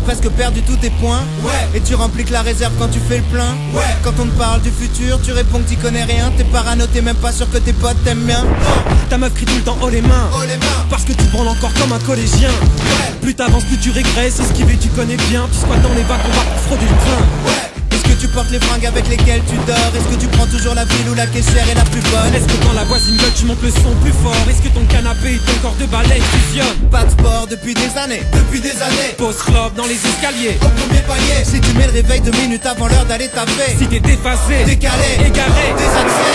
presque perdu tous tes points. Ouais. Et tu remplis que la réserve quand tu fais le plein. Ouais. Quand on te parle du futur, tu réponds que t'y connais rien. T'es parano, t'es même pas sûr que tes potes t'aiment bien. Ta meuf crie tout le temps haut les mains, parce que tu branles encore comme un collégien. Ouais. Plus t'avances, plus tu régresses, esquiver tu connais bien. Tu squattes dans les bacs, on va pour frauder le train. Ouais. Est-ce que tu portes les fringues avec lesquelles tu dors? Est-ce que tu prends toujours la ville où la caissière est la plus bonne? Est-ce que quand la voisine gueule tu montes le son plus fort? Est-ce que ton canapé et ton corps de balai fusionnent? Pas de sport depuis des années. Pose club dans les escaliers, au premier palier. Si tu mets le réveil 2 minutes avant l'heure d'aller taper. si t'es déphasé, décalé, égaré, désaxé.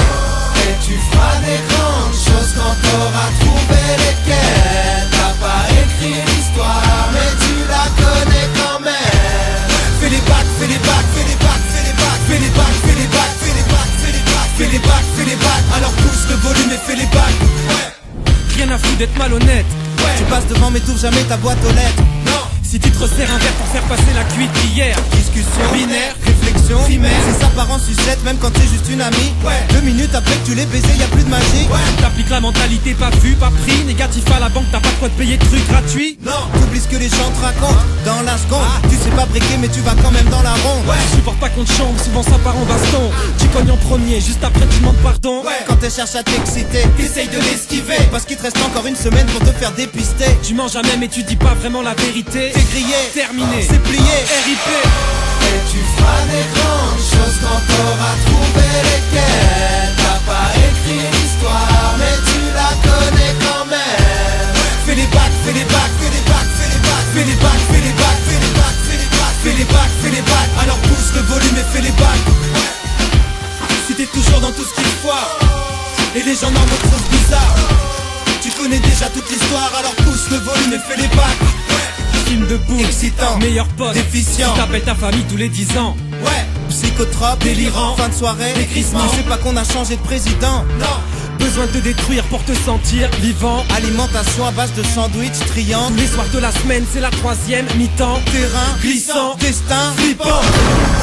Et tu feras des grandes choses quand t'auras trouvé lesquelles. T'as pas écrit l'histoire mais tu la connais quand même. Fais les bacs, fais les bacs, fais les bacs, fais les bacs, fais les bacs, fais les bacs, fais les bacs, fais les bacs, fais les bacs, fais les bacs. Alors pousse le volume et fais les bacs. Ouais. rien à foutre d'être malhonnête. Ouais. Tu passes devant mais t'ouvres jamais ta boîte aux lettres. Non. Si tu te resserres un verre pour faire passer la cuite d'hier. Discussion, binaire, réflexion, primaire. C'est ça part en sucette même quand t'es juste une amie. Ouais. 2 minutes après que tu l'aies baisé, y a plus de magie. Ouais. T'appliques la mentalité pas vu, pas pris. Négatif à la banque, t'as pas de quoi te payer de trucs gratuits. Non. T'oublies ce que les gens te racontent dans la seconde. Tu sais pas briquer mais tu vas quand même dans la ronde. Ouais. Je supporte pas qu'on te chambre, souvent ça part en baston. Tu cognes en premier, juste après tu demandes pardon. Ouais. Quand elle cherche à t'exciter, t'essayes de l'esquiver. Parce qu'il te reste encore une semaine pour te faire dépister. Tu mens jamais mais tu dis pas vraiment la vérité. T'es grillé, terminé, c'est plié, RIP. Et tu feras des grandes choses quand t'auras trouvé lesquelles. T'as pas écrit l'histoire mais tu la connais quand même. Fais les bacs, fais les bacs, fais les bacs, fais les bacs, fais les bacs, fais les bacs, fais les bacs, fais les bacs, fais les bacs, fais les bacs. Alors pousse le volume et fais les bacs. Si t'es toujours dans tout ce qui te foire et les gens n'en montrent trop bizarre, tu connais déjà toute l'histoire. Alors pousse le volume et fais les bacs. Film de boue, excitant, meilleur pote, déficient. Tu t'appelles ta famille tous les 10 ans. Ouais, psychotrope, délirant, fin de soirée, décrissement. Tu sais pas qu'on a changé de président. Non. Besoin de te détruire pour te sentir vivant. Alimentation à base de sandwich, triangle. Tous les soirs de la semaine, c'est la 3e mi-temps. Terrain, glissant, destin, flippant.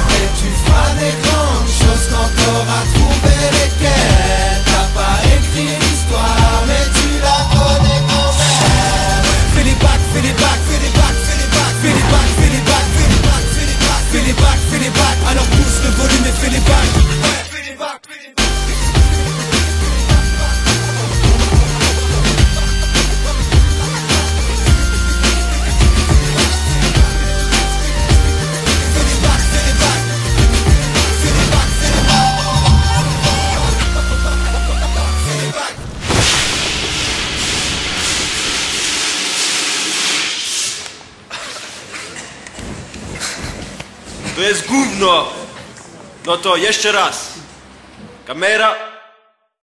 Et tu feras des grandes choses quand t'auras trouvé lesquelles. T'as pas écrit l'histoire mais tu la connais quand même. Fais les bacs, fais les bacs, fais les bacs, fais les bacs, fais les bacs, fais les bacs, fais les bacs, fais les bacs, fais les bacs, fais les bacs. Alors pousse le volume et fais les bacs. Ouais, fais les bacs, fais les bacs. To jest gówno! No to jeszcze raz. Kamera,